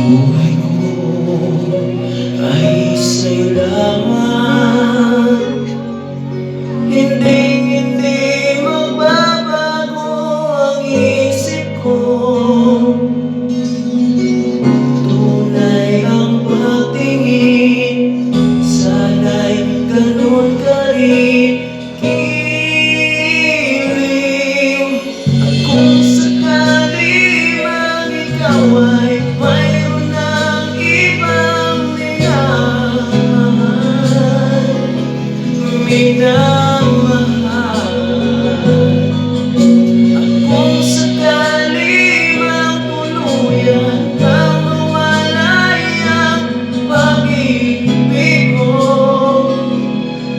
buhay ko ay sa'yo lamang. Hindi magbabago ang isip ko. Tunay ang pagtingin, sana'y ganun ka rin kiling. At kung sakali man ikaw ay mayroon ng ibang minamahal, at kung sakali mang tuluyan kang mawalay ang pag-ibig ko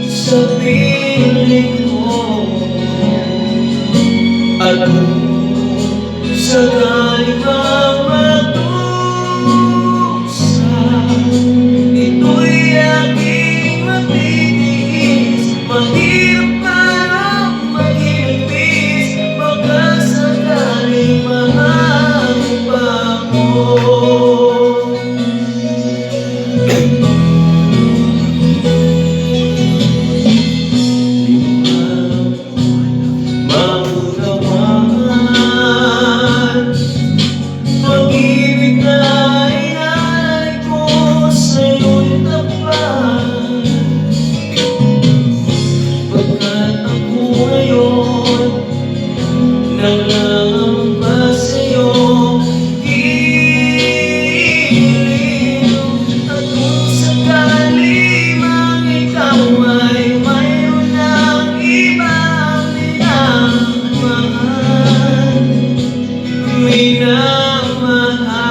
sa piling ko, at kung sakali mang magdusa, ito'y aking matitiis. Mahirap parang maghilipis, baka sakaling mahanap ako. Maunawaan pag-ibig na inalay ko sa'yo'y tapat, pagkat ako ngayon nangangamba sa'yo, giliw. At kung sakali mang ikaw ay mayroon ng ibang minamahal, minamahal,